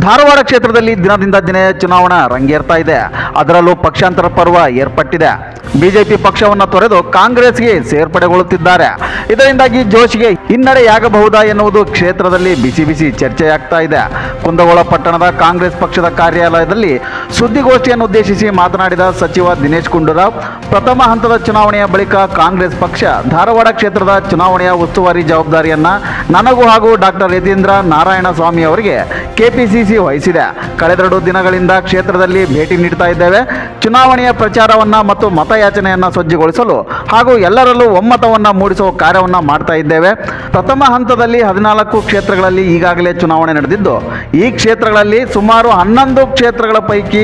ಧಾರವಾಡ ಕ್ಷೇತ್ರದಲ್ಲಿ ದಿನದಿಂದ ದಿನ ಚುನಾವಣಾ ರಂಗೇರ್ತಾ ಇದೆ. ಅದರಲ್ಲೂ ಪಕ್ಷಾಂತರ ಪರ್ವ ಏರ್ಪಟ್ಟಿದೆ. ಬಿಜೆಪಿ ಪಕ್ಷವನ್ನು ತೊರೆದು ಕಾಂಗ್ರೆಸ್ಗೆ ಸೇರ್ಪಡೆಗೊಳ್ಳುತ್ತಿದ್ದಾರೆ. ಇದರಿಂದಾಗಿ ಜೋಶ್ಗೆ ಹಿನ್ನಡೆಯಾಗಬಹುದಾ ಎನ್ನುವುದು ಕ್ಷೇತ್ರದಲ್ಲಿ ಬಿಸಿ ಬಿಸಿ ಚರ್ಚೆಯಾಗ್ತಾ ಇದೆ. ಕುಂದಗೋಳ ಪಟ್ಟಣದ ಕಾಂಗ್ರೆಸ್ ಪಕ್ಷದ ಕಾರ್ಯಾಲಯದಲ್ಲಿ ಸುದ್ದಿಗೋಷ್ಠಿಯನ್ನು ಉದ್ದೇಶಿಸಿ ಮಾತನಾಡಿದ ಸಚಿವ ದಿನೇಶ್ ಗುಂಡೂರಾವ್, ಪ್ರಥಮ ಹಂತದ ಚುನಾವಣೆಯ ಬಳಿಕ ಕಾಂಗ್ರೆಸ್ ಪಕ್ಷ ಧಾರವಾಡ ಕ್ಷೇತ್ರದ ಚುನಾವಣೆಯ ಉಸ್ತುವಾರಿ ಜವಾಬ್ದಾರಿಯನ್ನ ನನಗೂ ಹಾಗೂ ಡಾಕ್ಟರ್ ಯತೀಂದ್ರ ನಾರಾಯಣ ಸ್ವಾಮಿ ಅವರಿಗೆ ಕೆಪಿಸಿಸಿ ವಹಿಸಿದೆ. ಕಳೆದೆರಡು ದಿನಗಳಿಂದ ಕ್ಷೇತ್ರದಲ್ಲಿ ಭೇಟಿ ನೀಡ್ತಾ ಇದ್ದೇವೆ. ಚುನಾವಣೆಯ ಪ್ರಚಾರವನ್ನ ಮತ್ತು ಮತಯಾಚನೆಯನ್ನ ಸಜ್ಜುಗೊಳಿಸಲು ಹಾಗೂ ಎಲ್ಲರಲ್ಲೂ ಒಮ್ಮತವನ್ನ ಮೂಡಿಸುವ ಕಾರ್ಯವನ್ನ ಮಾಡ್ತಾ ಇದ್ದೇವೆ. ಪ್ರಥಮ ಹಂತದಲ್ಲಿ 14 ಕ್ಷೇತ್ರಗಳಲ್ಲಿ ಈಗಾಗಲೇ ಚುನಾವಣೆ ನಡೆದಿದ್ದು, ಈ ಕ್ಷೇತ್ರಗಳಲ್ಲಿ ಸುಮಾರು 11 ಕ್ಷೇತ್ರಗಳ ಪೈಕಿ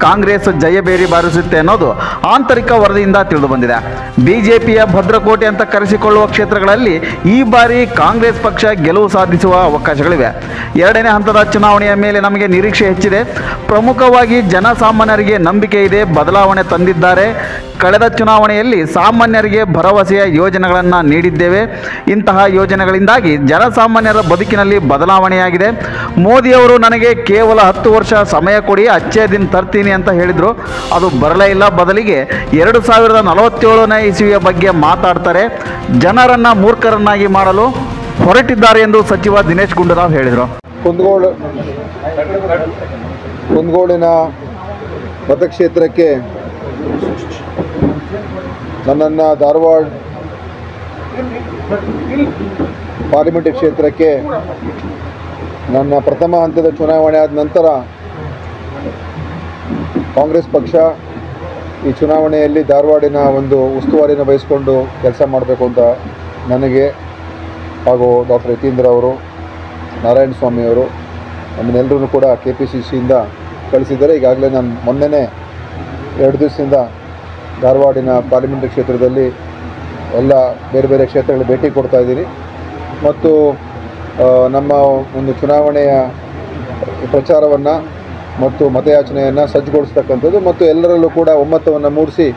ಕಾಂಗ್ರೆಸ್ ಜಯಬೇರಿ ಬಾರಿಸುತ್ತೆ ಅನ್ನೋದು ಆಂತರಿಕ ವರದಿಯಿಂದ ತಿಳಿದು ಬಂದಿದೆ. ಬಿಜೆಪಿಯ ಭದ್ರಕೋಟೆ ಅಂತ ಕರೆಸಿಕೊಳ್ಳುವ ಕ್ಷೇತ್ರಗಳಲ್ಲಿ ಈ ಬಾರಿ ಕಾಂಗ್ರೆಸ್ ಪಕ್ಷ ಗೆಲುವು ಸಾಧಿಸುವ ಅವಕಾಶಗಳಿವೆ. ಎರಡನೇ ಹಂತದ ಚುನಾವಣೆಯ ಮೇಲೆ ನಮಗೆ ನಿರೀಕ್ಷೆ ಹೆಚ್ಚಿದೆ. ಪ್ರಮುಖವಾಗಿ ಜನಸಾಮಾನ್ಯರಿಗೆ ನಂಬಿಕೆ ಇದೆ, ಬದಲಾವಣೆ ತಂದಿದ್ದಾರೆ. ಕಳೆದ ಚುನಾವಣೆಯಲ್ಲಿ ಸಾಮಾನ್ಯರಿಗೆ ಭರವಸೆಯ ಯೋಜನೆಗಳನ್ನು ನೀಡಿದ್ದೇವೆ. ಇಂತಹ ಯೋಜನೆಗಳಿಂದಾಗಿ ಜನಸಾಮಾನ್ಯರ ಬದುಕಿನಲ್ಲಿ ಬದಲಾವಣೆಯಾಗಿದೆ. ಮೋದಿಯವರು ನನಗೆ ಕೇವಲ 10 ವರ್ಷ ಸಮಯ ಕೊಡಿ, ಅಚ್ಚೇ ದಿನ ತರ್ತೀನಿ ಅಂತ ಹೇಳಿದರು. ಅದು ಬರಲೇ ಇಲ್ಲ. ಬದಲಿಗೆ 2047ನೇ ಇಸವಿಯ ಬಗ್ಗೆ ಮಾತಾಡ್ತಾರೆ. ಜನರನ್ನು ಮೂರ್ಖರನ್ನಾಗಿ ಮಾಡಲು ಹೊರಟಿದ್ದಾರೆ ಎಂದು ಸಚಿವ ದಿನೇಶ್ ಗುಂಡೂರಾವ್ ಹೇಳಿದರು. ಕುಂದಗೋಳಿನ ಮತಕ್ಷೇತ್ರಕ್ಕೆ ನನ್ನನ್ನು ಧಾರವಾಡ ಪಾರ್ಲಿಮೆಂಟ್ ಕ್ಷೇತ್ರಕ್ಕೆ ನನ್ನ ಪ್ರಥಮ ಹಂತದ ಚುನಾವಣೆ ಆದ ನಂತರ ಕಾಂಗ್ರೆಸ್ ಪಕ್ಷ ಈ ಚುನಾವಣೆಯಲ್ಲಿ ಧಾರವಾಡಿನ ಒಂದು ಉಸ್ತುವಾರಿನ ವಹಿಸಿಕೊಂಡು ಕೆಲಸ ಮಾಡಬೇಕು ಅಂತ ನನಗೆ ಹಾಗೂ ಡಾಕ್ಟರ್ ಯತೀಂದ್ರ ಅವರು, ನಾರಾಯಣ ಸ್ವಾಮಿಯವರು ನಮ್ಮನ್ನೆಲ್ಲರೂ ಕೂಡ KPCCಯಿಂದ ಕಳಿಸಿದ್ದಾರೆ. ಈಗಾಗಲೇ ನಾನು ಮೊನ್ನೆನೇ 2 ದಿವಸದಿಂದ ಧಾರವಾಡಿನ ಪಾರ್ಲಿಮೆಂಟ್ ಕ್ಷೇತ್ರದಲ್ಲಿ ಎಲ್ಲ ಬೇರೆ ಬೇರೆ ಕ್ಷೇತ್ರಗಳಿಗೆ ಭೇಟಿ ಕೊಡ್ತಾ ಇದ್ದೀನಿ ಮತ್ತು ನಮ್ಮ ಒಂದು ಚುನಾವಣೆಯ ಪ್ರಚಾರವನ್ನು ಮತ್ತು ಮತಯಾಚನೆಯನ್ನು ಸಜ್ಜುಗೊಳಿಸ್ತಕ್ಕಂಥದ್ದು ಮತ್ತು ಎಲ್ಲರಲ್ಲೂ ಕೂಡ ಒಮ್ಮತವನ್ನು ಮೂಡಿಸಿ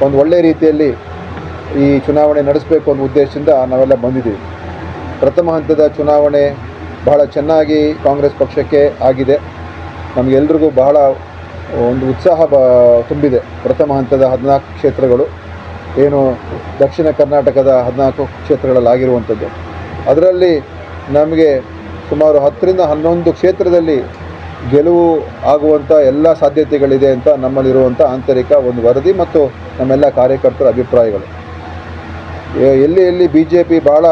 ಒಂದು ಒಳ್ಳೆಯ ರೀತಿಯಲ್ಲಿ ಈ ಚುನಾವಣೆ ನಡೆಸಬೇಕು ಅನ್ನೋ ಉದ್ದೇಶದಿಂದ ನಾವೆಲ್ಲ ಬಂದಿದ್ದೀವಿ. ಪ್ರಥಮ ಹಂತದ ಚುನಾವಣೆ ಬಹಳ ಚೆನ್ನಾಗಿ ಕಾಂಗ್ರೆಸ್ ಪಕ್ಷಕ್ಕೆ ಆಗಿದೆ. ನಮಗೆಲ್ರಿಗೂ ಬಹಳ ಒಂದು ಉತ್ಸಾಹ ತುಂಬಿದೆ. ಪ್ರಥಮ ಹಂತದ 14 ಕ್ಷೇತ್ರಗಳು ಏನು ದಕ್ಷಿಣ ಕರ್ನಾಟಕದ 14 ಕ್ಷೇತ್ರಗಳಲ್ಲಿ ಆಗಿರುವಂಥದ್ದು, ಅದರಲ್ಲಿ ನಮಗೆ ಸುಮಾರು 10ರಿಂದ 11 ಕ್ಷೇತ್ರದಲ್ಲಿ ಗೆಲುವು ಆಗುವಂಥ ಎಲ್ಲ ಸಾಧ್ಯತೆಗಳಿದೆ ಅಂತ ನಮ್ಮಲ್ಲಿರುವಂಥ ಆಂತರಿಕ ಒಂದು ವರದಿ ಮತ್ತು ನಮ್ಮೆಲ್ಲ ಕಾರ್ಯಕರ್ತರ ಅಭಿಪ್ರಾಯಗಳು. ಎಲ್ಲಿ BJP ಭಾಳ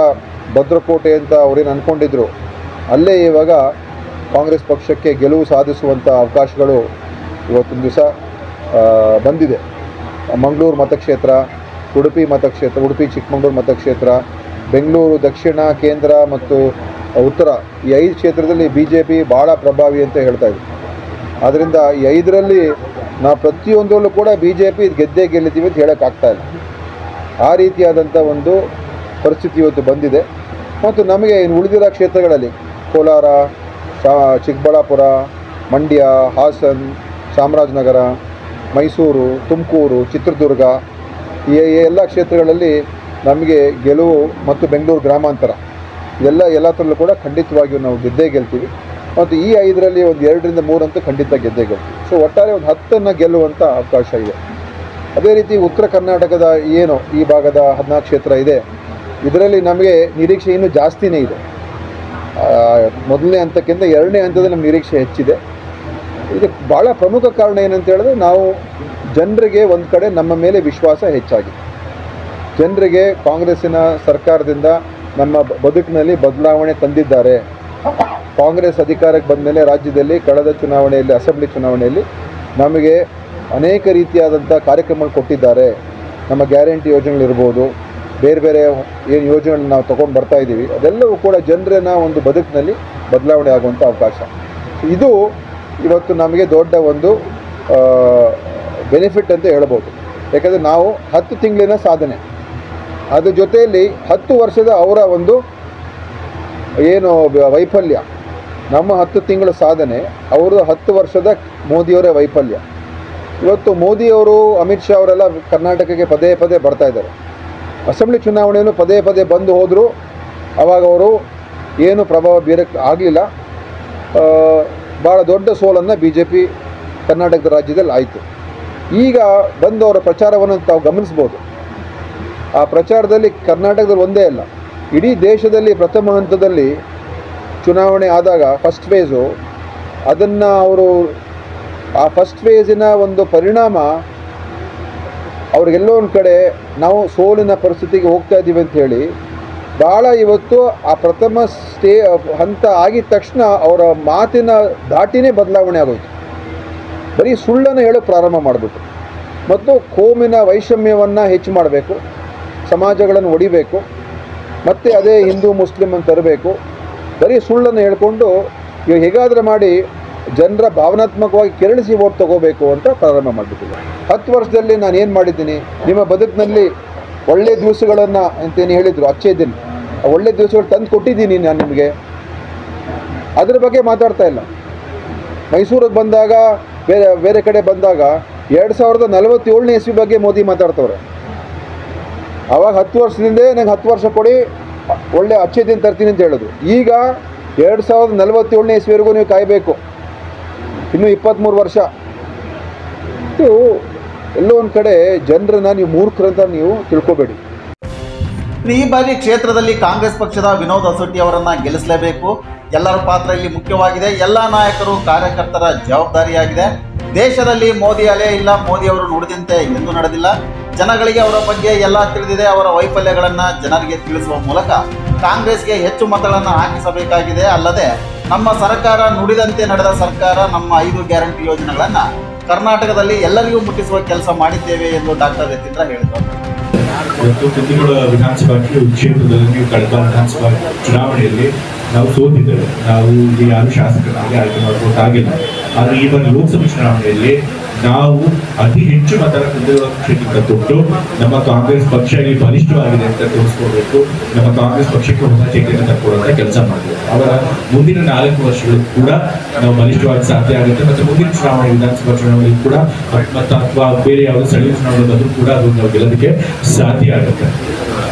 ಭದ್ರಕೋಟೆ ಅಂತ ಅವರೇನು ಅಂದ್ಕೊಂಡಿದ್ರು, ಅಲ್ಲೇ ಇವಾಗ ಕಾಂಗ್ರೆಸ್ ಪಕ್ಷಕ್ಕೆ ಗೆಲುವು ಸಾಧಿಸುವಂಥ ಅವಕಾಶಗಳು ಇವತ್ತಿನ ದಿವಸ ಬಂದಿದೆ. ಮಂಗಳೂರು ಮತಕ್ಷೇತ್ರ, ಉಡುಪಿ ಮತಕ್ಷೇತ್ರ, ಉಡುಪಿ ಚಿಕ್ಕಮಗಳೂರು ಮತಕ್ಷೇತ್ರ, ಬೆಂಗಳೂರು ದಕ್ಷಿಣ, ಕೇಂದ್ರ ಮತ್ತು ಉತ್ತರ, ಈ 5 ಕ್ಷೇತ್ರದಲ್ಲಿ BJP ಭಾಳ ಪ್ರಭಾವಿ ಅಂತ ಹೇಳ್ತಾ ಇದ್ವಿ. ಆದ್ದರಿಂದ ಈ 5ರಲ್ಲಿ ನಾವು ಪ್ರತಿಯೊಂದರಲ್ಲೂ ಕೂಡ BJP ಗೆದ್ದೇ ಗೆಲ್ಲಿದ್ದೀವಿ ಅಂತ ಹೇಳೋಕ್ಕಾಗ್ತಾಯಿಲ್ಲ. ಆ ರೀತಿಯಾದಂಥ ಒಂದು ಪರಿಸ್ಥಿತಿ ಇವತ್ತು ಬಂದಿದೆ. ಮತ್ತು ನಮಗೆ ಇನ್ನು ಉಳಿದಿರೋ ಕ್ಷೇತ್ರಗಳಲ್ಲಿ ಕೋಲಾರ, ಚಿಕ್ಕಬಳ್ಳಾಪುರ, ಮಂಡ್ಯ, ಹಾಸನ, ಚಾಮರಾಜನಗರ, ಮೈಸೂರು, ತುಮಕೂರು, ಚಿತ್ರದುರ್ಗ, ಈ ಎಲ್ಲ ಕ್ಷೇತ್ರಗಳಲ್ಲಿ ನಮಗೆ ಗೆಲುವು ಮತ್ತು ಬೆಂಗಳೂರು ಗ್ರಾಮಾಂತರ ಎಲ್ಲ ಥರಲ್ಲೂ ಕೂಡ ಖಂಡಿತವಾಗಿಯೂ ನಾವು ಗೆದ್ದೇ ಗೆಲ್ತೀವಿ. ಮತ್ತು ಈ 5ರಲ್ಲಿ ಒಂದು 2ರಿಂದ 3 ಅಂತೂ ಖಂಡಿತ ಗೆದ್ದೇ ಗೆಲ್ತೀವಿ. ಸೊ ಒಟ್ಟಾರೆ ಒಂದು 10 ಗೆಲ್ಲುವಂಥ ಅವಕಾಶ ಇದೆ. ಅದೇ ರೀತಿ ಉತ್ತರ ಕರ್ನಾಟಕದ ಏನು ಈ ಭಾಗದ 14 ಕ್ಷೇತ್ರ ಇದೆ, ಇದರಲ್ಲಿ ನಮಗೆ ನಿರೀಕ್ಷೆ ಇನ್ನೂ ಜಾಸ್ತಿನೇ ಇದೆ. ಮೊದಲನೇ ಹಂತಕ್ಕಿಂತ 2ನೇ ಹಂತದಲ್ಲಿ ನಮ್ಮ ನಿರೀಕ್ಷೆ ಹೆಚ್ಚಿದೆ. ಇದಕ್ಕೆ ಭಾಳ ಪ್ರಮುಖ ಕಾರಣ ಏನಂತ ಹೇಳಿದ್ರೆ, ನಾವು ಜನರಿಗೆ ಒಂದು ಕಡೆ ನಮ್ಮ ಮೇಲೆ ವಿಶ್ವಾಸ ಹೆಚ್ಚಾಗಿದೆ. ಜನರಿಗೆ ಕಾಂಗ್ರೆಸ್ಸಿನ ಸರ್ಕಾರದಿಂದ ನಮ್ಮ ಬದುಕಿನಲ್ಲಿ ಬದಲಾವಣೆ ತಂದಿದ್ದಾರೆ. ಕಾಂಗ್ರೆಸ್ ಅಧಿಕಾರಕ್ಕೆ ಬಂದ ಮೇಲೆ ರಾಜ್ಯದಲ್ಲಿ ಕಳೆದ ಚುನಾವಣೆಯಲ್ಲಿ, ಅಸೆಂಬ್ಲಿ ಚುನಾವಣೆಯಲ್ಲಿ ನಮಗೆ ಅನೇಕ ರೀತಿಯಾದಂಥ ಕಾರ್ಯಕ್ರಮಗಳು ಕೊಟ್ಟಿದ್ದಾರೆ. ನಮ್ಮ ಗ್ಯಾರಂಟಿ ಯೋಜನೆಗಳಿರ್ಬೋದು, ಬೇರೆ ಬೇರೆ ಏನು ಯೋಜನೆಗಳನ್ನ ನಾವು ತೊಗೊಂಡು ಬರ್ತಾಯಿದ್ದೀವಿ, ಅದೆಲ್ಲವೂ ಕೂಡ ಜನರನ್ನ ಒಂದು ಬದುಕಿನಲ್ಲಿ ಬದಲಾವಣೆ ಆಗುವಂಥ ಅವಕಾಶ. ಇದು ಇವತ್ತು ನಮಗೆ ದೊಡ್ಡ ಒಂದು ಬೆನಿಫಿಟ್ ಅಂತ ಹೇಳ್ಬೋದು. ಯಾಕಂದರೆ ನಾವು 10 ತಿಂಗಳಿನ ಸಾಧನೆ, ಅದ್ರ ಜೊತೆಯಲ್ಲಿ 10 ವರ್ಷದ ಅವರ ಒಂದು ಏನು ವೈಫಲ್ಯ, ನಮ್ಮ 10 ತಿಂಗಳ ಸಾಧನೆ, ಅವರು 10 ವರ್ಷದ ಮೋದಿಯವರ ವೈಫಲ್ಯ. ಇವತ್ತು ಮೋದಿಯವರು, ಅಮಿತ್ ಶಾ ಅವರೆಲ್ಲ ಕರ್ನಾಟಕಕ್ಕೆ ಪದೇ ಪದೇ ಬರ್ತಾ ಇದ್ದಾರೆ. ಅಸೆಂಬ್ಲಿ ಚುನಾವಣೆಯನ್ನು ಪದೇ ಪದೇ ಬಂದು ಹೋದರು. ಆವಾಗ ಅವರು ಏನು ಪ್ರಭಾವ ಬೀರಕ್ಕೆ ಆಗಲಿಲ್ಲ. ಭಾಳ ದೊಡ್ಡ ಸೋಲನ್ನು BJP ಕರ್ನಾಟಕದ ರಾಜ್ಯದಲ್ಲಿ ಆಯಿತು. ಈಗ ಬಂದು ಅವರ ಪ್ರಚಾರವನ್ನು ತಾವು ಗಮನಿಸ್ಬೋದು. ಆ ಪ್ರಚಾರದಲ್ಲಿ ಕರ್ನಾಟಕದಲ್ಲಿ ಒಂದೇ ಅಲ್ಲ, ಇಡೀ ದೇಶದಲ್ಲಿ ಪ್ರಥಮ ಹಂತದಲ್ಲಿ ಚುನಾವಣೆ ಆದಾಗ ಫಸ್ಟ್ ಫೇಸು, ಅದನ್ನು ಅವರು ಆ ಫಸ್ಟ್ ಫೇಸಿನ ಒಂದು ಪರಿಣಾಮ ಅವ್ರಿಗೆಲ್ಲೋ ಒಂದು ಕಡೆ ನಾವು ಸೋಲಿನ ಪರಿಸ್ಥಿತಿಗೆ ಹೋಗ್ತಾ ಇದ್ದೀವಿ ಅಂತ ಹೇಳಿ ಭಾಳ ಇವತ್ತು ಆ ಪ್ರಥಮ ಹಂತ ಆಗಿದ ತಕ್ಷಣ ಅವರ ಮಾತಿನ ದಾಟಿನೇ ಬದಲಾವಣೆ ಆಗೋಯ್ತು. ಬರೀ ಸುಳ್ಳನ್ನು ಹೇಳೋಕ್ಕೆ ಪ್ರಾರಂಭ ಮಾಡಿಬಿಟ್ಟು ಮತ್ತು ಕೋಮಿನ ವೈಷಮ್ಯವನ್ನು ಹೆಚ್ಚು ಮಾಡಬೇಕು, ಸಮಾಜಗಳನ್ನು ಒಡಿಬೇಕು, ಮತ್ತು ಅದೇ ಹಿಂದೂ ಮುಸ್ಲಿಮ್ ಅಂತ ತರಬೇಕು. ಬರೀ ಸುಳ್ಳನ್ನು ಹೇಳ್ಕೊಂಡು ಇವಾಗ ಹೇಗಾದರೂ ಮಾಡಿ ಜನರ ಭಾವನಾತ್ಮಕವಾಗಿ ಕೆರಳಿಸಿ ಓಟ್ ತೊಗೋಬೇಕು ಅಂತ ಪ್ರಾರಂಭ ಮಾಡಿಬಿಟ್ಟಿದೆ. 10 ವರ್ಷದಲ್ಲಿ ನಾನು ಏನು ಮಾಡಿದ್ದೀನಿ, ನಿಮ್ಮ ಬದುಕಿನಲ್ಲಿ ಒಳ್ಳೆಯ ದಿವಸಗಳನ್ನು ಅಂತೇನು ಹೇಳಿದರು, ಅಚ್ಚೇ ದಿನ, ಒಳ್ಳೆ ದಿವಸಗಳು ತಂದು ಕೊಟ್ಟಿದ್ದೀನಿ ನಾನು ನಿಮಗೆ. ಅದರ ಬಗ್ಗೆ ಮಾತಾಡ್ತಾ ಇಲ್ಲ. ಮೈಸೂರಿಗೆ ಬಂದಾಗ ಬೇರೆ ಕಡೆ ಬಂದಾಗ 2047ನೇ ಇಸ್ವಿ ಬಗ್ಗೆ ಮೋದಿ ಮಾತಾಡ್ತವ್ರೆ. ಆವಾಗ 10 ವರ್ಷದಿಂದ ನಂಗೆ 10 ವರ್ಷ ಕೊಡಿ, ಒಳ್ಳೆ ಅಚ್ಚೇ ದಿನ ತರ್ತೀನಿ ಅಂತ ಹೇಳಿದ್ರು. ಈಗ 2047ನೇ ಇಸ್ವಿವರೆಗೂ ನೀವು ಕಾಯಬೇಕು, ಇನ್ನೂ 23 ವರ್ಷ. ಇದು ಎಲ್ಲೋ ಒಂದು ಕಡೆ ಜನರನ್ನ ನೀವು ಮೂರ್ಖರಂತ ನೀವು ತಿಳ್ಕೊಬೇಡಿ. ಈ ಬಾರಿ ಕ್ಷೇತ್ರದಲ್ಲಿ ಕಾಂಗ್ರೆಸ್ ಪಕ್ಷದ ವಿನೋದ್ ಅಸೊಟ್ಟಿ ಅವರನ್ನ ಗೆಲ್ಲಿಸಲೇಬೇಕು. ಎಲ್ಲರ ಪಾತ್ರ ಇಲ್ಲಿ ಮುಖ್ಯವಾಗಿದೆ. ಎಲ್ಲ ನಾಯಕರು ಕಾರ್ಯಕರ್ತರ ಜವಾಬ್ದಾರಿಯಾಗಿದೆ. ದೇಶದಲ್ಲಿ ಮೋದಿ ಅಲೆ ಇಲ್ಲ, ಮೋದಿ ಅವರು ನುಡಿದಂತೆ ಎಂದೂ ನಡೆದಿಲ್ಲ. ಜನಗಳಿಗೆ ಅವರ ಬಗ್ಗೆ ಎಲ್ಲ ತಿಳಿದಿದೆ. ಅವರ ವೈಫಲ್ಯಗಳನ್ನು ಜನರಿಗೆ ತಿಳಿಸುವ ಮೂಲಕ ಕಾಂಗ್ರೆಸ್ಗೆ ಹೆಚ್ಚು ಮತಗಳನ್ನು ಹಾಕಿಸಬೇಕಾಗಿದೆ. ಅಲ್ಲದೆ ನಮ್ಮ ಸರ್ಕಾರ ನುಡಿದಂತೆ ನಡೆದ ಸರ್ಕಾರ. ನಮ್ಮ 5 ಗ್ಯಾರಂಟಿ ಯೋಜನೆಗಳನ್ನು ಕರ್ನಾಟಕದಲ್ಲಿ ಎಲ್ಲರಿಗೂ ಮುಟ್ಟಿಸುವ ಕೆಲಸ ಮಾಡಿದ್ದೇವೆ ಎಂದು ಡಾಕ್ಟರ್ ಯತೀಂದ್ರ ಹೇಳಿದರು. ಇವತ್ತು ಕುಂದಗೋಳ ವಿಧಾನಸಭಾ ಕ್ಷೇತ್ರದಲ್ಲಿ ನೀವು ಕಳೆದ ವಿಧಾನಸಭಾ ಚುನಾವಣೆಯಲ್ಲಿ ನಾವು ಸೋತಿದ್ದೇವೆ. ನಾವು ಇಲ್ಲಿ ಯಾರು ಶಾಸಕರಾಗಿ ಆಯ್ಕೆ ಮಾಡಬಹುದಾಗಿಲ್ಲ. ಆದರೆ ಈ ಬಾರಿ ಲೋಕಸಭೆ ಚುನಾವಣೆಯಲ್ಲಿ ನಾವು ಅತಿ ಹೆಚ್ಚು ಮತ ಕುಂದಗೋಳ ಕ್ಷೇತ್ರಕ್ಕೆ ಕೊಟ್ಟು ನಮ್ಮ ಕಾಂಗ್ರೆಸ್ ಪಕ್ಷ ಇಲ್ಲಿ ಬಲಿಷ್ಠವಾಗಿದೆ ಅಂತ ತೋರಿಸ್ಕೊಳ್ಬೇಕು. ನಮ್ಮ ಕಾಂಗ್ರೆಸ್ ಪಕ್ಷಕ್ಕೆ ಹೊಸ ಚೈತನ್ಯ ತಕ್ಕೊಳ್ಳುವಂತ ಕೆಲಸ ಮಾಡಬೇಕು. ಅವರ ಮುಂದಿನ 4 ವರ್ಷಗಳು ಕೂಡ ನಾವು ಬಲಿಷ್ಠವಾಗಿ ಸಾಧ್ಯ ಆಗುತ್ತೆ. ಮತ್ತು ಮುಂದಿನ ಚುನಾವಣೆ, ವಿಧಾನಸಭಾ ಚುನಾವಣೆಯಲ್ಲಿ ಕೂಡ ಅಥವಾ ಬೇರೆ ಯಾವುದೇ ಸ್ಥಳೀಯ ಚುನಾವಣೆ ಬಂದರೂ ಕೂಡ ಅದು ನಾವು ಗೆಲ್ಲೋದಕ್ಕೆ ಸಾಧ್ಯ ಆಗುತ್ತೆ.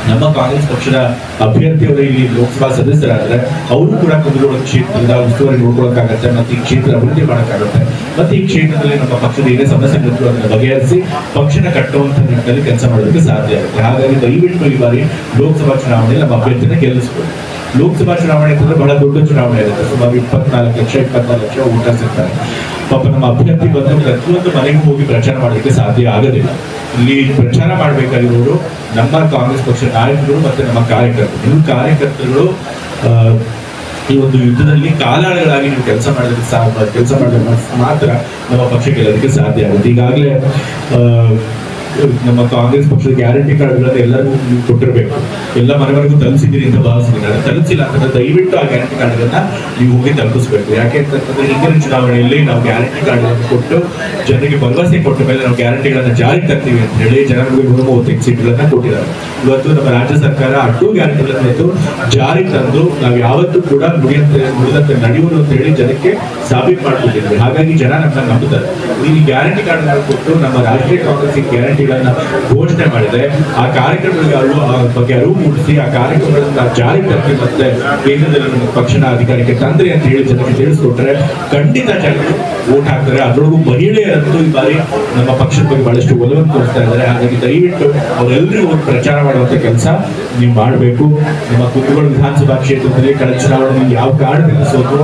ನಮ್ಮ ಕಾಂಗ್ರೆಸ್ ಪಕ್ಷದ ಅಭ್ಯರ್ಥಿಯವರು ಇಲ್ಲಿ ಲೋಕಸಭಾ ಸದಸ್ಯರಾದ್ರೆ ಅವರು ಕೂಡ ಕುಂದಗೋಳ ಕ್ಷೇತ್ರದ ಉಸ್ತುವಾರಿ ನೋಡ್ಕೊಳಕ್ಕಾಗತ್ತೆ, ಮತ್ತು ಈ ಕ್ಷೇತ್ರ ಅಭಿವೃದ್ಧಿ ಮಾಡೋಕ್ಕಾಗುತ್ತೆ. ಮತ್ತು ಈ ಕ್ಷೇತ್ರದಲ್ಲಿ ನಮ್ಮ ಪಕ್ಷದ ಏನೇ ಸಮಸ್ಯೆಗಳಿದ್ರು ಅದನ್ನು ಬಗೆಹರಿಸಿ ಪಕ್ಷನ ಕಟ್ಟುವಂತ ನಿಟ್ಟಿನಲ್ಲಿ ಕೆಲಸ ಮಾಡೋದಕ್ಕೆ ಸಾಧ್ಯ ಆಗುತ್ತೆ. ಹಾಗಾಗಿ ದಯವಿಟ್ಟು ಈ ಬಾರಿ ಲೋಕಸಭಾ ಚುನಾವಣೆಯಲ್ಲಿ ನಮ್ಮ ಅಭ್ಯರ್ಥಿನ ಗೆಲ್ಲಿಸ್ಬೋದು. ಲೋಕಸಭಾ ಚುನಾವಣೆ ಅಂತಂದ್ರೆ ಬಹಳ ದೊಡ್ಡ ಚುನಾವಣೆ ಇರುತ್ತೆ. ಸುಮಾರು 24 ಲಕ್ಷ ಊಟ ಸಿಗ್ತಾರೆ. ಪಾಪ ನಮ್ಮ ಅಭ್ಯರ್ಥಿ ಬಂದು ಪ್ರತಿಯೊಂದು ಮನೆಗೂ ಹೋಗಿ ಪ್ರಚಾರ ಮಾಡೋದಕ್ಕೆ ಸಾಧ್ಯ ಆಗೋದಿಲ್ಲ. ಇಲ್ಲಿ ಪ್ರಚಾರ ಮಾಡಬೇಕಾಗಿರೋರು ನಮ್ಮ ಕಾಂಗ್ರೆಸ್ ಪಕ್ಷ ನಾಯಕರು ಮತ್ತು ನಮ್ಮ ಕಾರ್ಯಕರ್ತರು. ಈ ಒಂದು ಯುದ್ಧದಲ್ಲಿ ಕಾಲಾಳುಗಳಾಗಿ ನೀವು ಕೆಲಸ ಮಾಡಿದ್ರೆ ಮಾತ್ರ ನಮ್ಮ ಪಕ್ಷ ಗೆಲ್ಲೋದಕ್ಕೆ ಸಾಧ್ಯ ಆಗುತ್ತೆ. ಈಗಾಗಲೇ ನಮ್ಮ ಕಾಂಗ್ರೆಸ್ ಪಕ್ಷದ ಗ್ಯಾರಂಟಿ ಕಾರ್ಡ್ಗಳನ್ನು ಎಲ್ಲರಿಗೂ ನೀವು ಕೊಟ್ಟಿರಬೇಕು. ಎಲ್ಲ ಮನೆವರೆಗೂ ತಲುಪಿಸಿದ್ದೀರಿ ಅಂತ ಭಾವಿಸಿದ್ದೀನಿ. ತಲುಪಿಸಿಲ್ಲ ಅಂತಂದ್ರೆ ದಯವಿಟ್ಟು ಆ ಗ್ಯಾರಂಟಿ ಕಾರ್ಡ್ಗಳನ್ನ ನೀವು ಹೋಗಿ ತಲುಪಿಸಬೇಕು. ಯಾಕೆ ಅಂತಂದ್ರೆ ಹಿಂದಿನ ಚುನಾವಣೆಯಲ್ಲಿ ನಾವು ಗ್ಯಾರಂಟಿ ಕಾರ್ಡ್ಗಳನ್ನು ಕೊಟ್ಟು ಜನರಿಗೆ ಭರವಸೆ ಕೊಟ್ಟ ಮೇಲೆ ನಾವು ಗ್ಯಾರಂಟಿಗಳನ್ನ ಜಾರಿಗೆ ತರ್ತೀವಿ ಅಂತ ಹೇಳಿ ಜನರಿಗೆ 135 ಸೀಟ್ಗಳನ್ನ ಕೊಟ್ಟಿದ್ದಾರೆ. ಇವತ್ತು ನಮ್ಮ ರಾಜ್ಯ ಸರ್ಕಾರ ಅಡ್ಡು ಗ್ಯಾರಂಟಿಗಳನ್ನು ಇವತ್ತು ಜಾರಿಗೆ ತಂದು ನಾವು ಯಾವತ್ತೂ ಕೂಡ ನುಡಿದಂತೆ ನಡೆಯುವುದು ಅಂತ ಹೇಳಿ ಜನಕ್ಕೆ ಸಾಬೀತು ಮಾಡ್ಕೊಟ್ಟಿದ್ವಿ. ಹಾಗಾಗಿ ಜನ ನಮ್ಮನ್ನ ನಂಬುತ್ತಾರೆ. ಈ ಗ್ಯಾರಂಟಿ ಕಾರ್ಡ್ಗಳನ್ನು ಕೊಟ್ಟು ನಮ್ಮ ರಾಷ್ಟ್ರೀಯ ಕಾಂಗ್ರೆಸ್ ಗ್ಯಾರಂಟಿಗಳನ್ನ ಘೋಷಣೆ ಮಾಡಿದೆ. ಆ ಕಾರ್ಯಕ್ರಮಗಳಿಗೆ ಬಗ್ಗೆ ಅರಿವು ಮೂಡಿಸಿ ಆ ಕಾರ್ಯಕ್ರಮಗಳನ್ನ ಜಾರಿಗೆ ತರ್ತೀವಿ ಮತ್ತೆ ಕೇಂದ್ರದಲ್ಲಿ ನಮ್ಮ ಪಕ್ಷನ ಅಧಿಕಾರಕ್ಕೆ ತಂದ್ರಿ ಅಂತ ಹೇಳಿ ಜನರಿಗೆ ತಿಳಿಸ್ಕೊಟ್ರೆ ಖಂಡಿತ ಜನರು ವೋಟ್ ಹಾಕ್ತಾರೆ. ಅದರೊಳಗೂ ಮಹಿಳೆಯರಂತೂ ಈ ಬಾರಿ ನಮ್ಮ ಪಕ್ಷದ ಬಗ್ಗೆ ಬಹಳಷ್ಟು ಒಲವನ್ನು ತೋರಿಸ್ತಾ ಇದ್ದಾರೆ. ಹಾಗಾಗಿ ದಯವಿಟ್ಟು ಅವರೆಲ್ಲರಿಗೂ ಪ್ರಚಾರ ಮಾಡುವಂತ ಕೆಲಸ ನೀವು ಮಾಡಬೇಕು. ನಮ್ಮ ಕುಂದಗೋಳ ವಿಧಾನಸಭಾ ಕ್ಷೇತ್ರದಲ್ಲಿ ಕಳೆದ ಚುನಾವಣೆಯಲ್ಲಿ ಯಾವ ಕಾರಣದಿಂದ ಸೋತು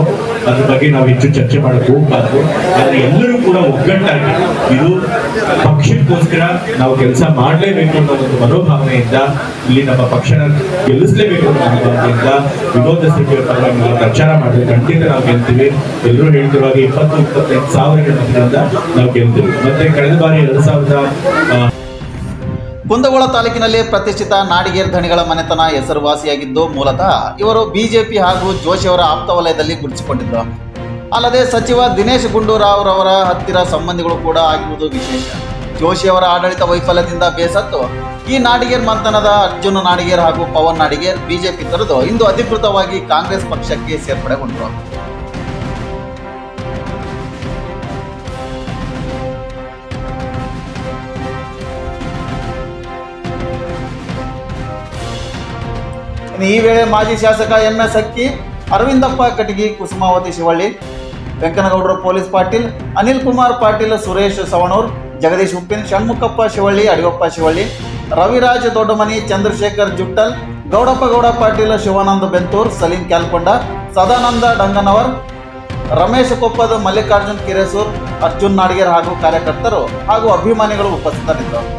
ಅದ್ರ ಬಗ್ಗೆ ನಾವು ಹೆಚ್ಚು ಚರ್ಚೆ ಮಾಡಕ್ಕೆ ಹೋಗ್ಬಾರ್ದು. ಆದ್ರೆ ಎಲ್ಲರೂ ಕೂಡ ಒಗ್ಗಟ್ಟಾಗಿ ಇದು ಪಕ್ಷಕ್ಕೋಸ್ಕರ ನಾವು ಕೆಲಸ ಮಾಡಲೇಬೇಕು ಅನ್ನೋ ಒಂದು ಮನೋಭಾವನೆಯಿಂದ ಇಲ್ಲಿ ನಮ್ಮ ಪಕ್ಷನ ಗೆಲ್ಲಿಸಲೇಬೇಕು ಅನ್ನೋ ಮನೋಭಾವನೆಯಿಂದ ವಿನೋದ್ ಅಸೊಟ್ಟಿ ಪರವಾಗಿ ಪ್ರಚಾರ ಮಾಡಿದ್ರೆ ಖಂಡಿತ ನಾವು ಗೆಲ್ತೀವಿ. ಎಲ್ಲರೂ ಹೇಳ್ತಿರುವಾಗ 20-25 ಸಾವಿರ ಮತಗಳಿಂದ ನಾವು ಗೆಲ್ತೀವಿ. ಮತ್ತೆ ಕಳೆದ ಬಾರಿ 2000 ಕುಂದಗೋಳ ತಾಲೂಕಿನಲ್ಲಿ ಪ್ರತಿಷ್ಠಿತ ನಾಡಿಗೇರ್ ಧಣಿಗಳ ಮನೆತನ ಹೆಸರುವಾಸಿಯಾಗಿದ್ದು ಮೂಲತಃ ಇವರು ಬಿಜೆಪಿ ಹಾಗೂ ಜೋಶಿ ಅವರ ಆಪ್ತ ವಲಯದಲ್ಲಿ ಗುರುತಿಸಿಕೊಂಡಿದ್ದರು. ಅಲ್ಲದೆ ಸಚಿವ ದಿನೇಶ್ ಗುಂಡೂರಾವ್ ರವರ ಹತ್ತಿರ ಸಂಬಂಧಿಗಳು ಕೂಡ ಆಗಿರುವುದು ವಿಶೇಷ. ಜೋಶಿ ಅವರ ಆಡಳಿತ ವೈಫಲ್ಯದಿಂದ ಬೇಸತ್ತು ಈ ನಾಡಿಗೇರ್ ಮಂಥನದ ಅರ್ಜುನ್ ನಾಡಿಗೇರ್ ಹಾಗೂ ಪವನ್ ನಾಡಿಗೇರ್ ಬಿಜೆಪಿ ತೊರೆದು ಇಂದು ಅಧಿಕೃತವಾಗಿ ಕಾಂಗ್ರೆಸ್ ಪಕ್ಷಕ್ಕೆ ಸೇರ್ಪಡೆಗೊಂಡರು. ಈ ವೇಳೆ ಮಾಜಿ ಶಾಸಕ MS ಅಕ್ಕಿ, ಅರವಿಂದಪ್ಪ ಕಟಗಿ, ಕುಸುಮಾವತಿ ಶಿವಳ್ಳಿ, ವೆಂಕನಗೌಡರು ಪೊಲೀಸ್ ಪಾಟೀಲ್, ಅನಿಲ್ ಕುಮಾರ್ ಪಾಟೀಲ್, ಸುರೇಶ್ ಸವಣೂರ್, ಜಗದೀಶ್ ಉಪ್ಪಿನ್, ಷಣ್ಮುಖಪ್ಪ ಶಿವಳ್ಳಿ, ಅಡಿಯಪ್ಪ ಶಿವಳ್ಳಿ, ರವಿರಾಜ್ ದೊಡ್ಡಮನಿ, ಚಂದ್ರಶೇಖರ್ ಜುಟ್ಟಲ್, ಗೌಡಪ್ಪ ಗೌಡ ಪಾಟೀಲ್, ಶಿವಾನಂದ ಬೆಂತೂರ್, ಸಲೀಂ ಕ್ಯಾಲ್ಕೊಂಡ, ಸದಾನಂದ ಡಂಗನವರ್, ರಮೇಶ್ ಕೊಪ್ಪದ, ಮಲ್ಲಿಕಾರ್ಜುನ್ ಕಿರೇಸೂರ್, ಅರ್ಜುನ್ ನಾಡಿಗೇರ್ ಹಾಗೂ ಕಾರ್ಯಕರ್ತರು ಹಾಗೂ ಅಭಿಮಾನಿಗಳು ಉಪಸ್ಥಿತರಿದ್ದರು.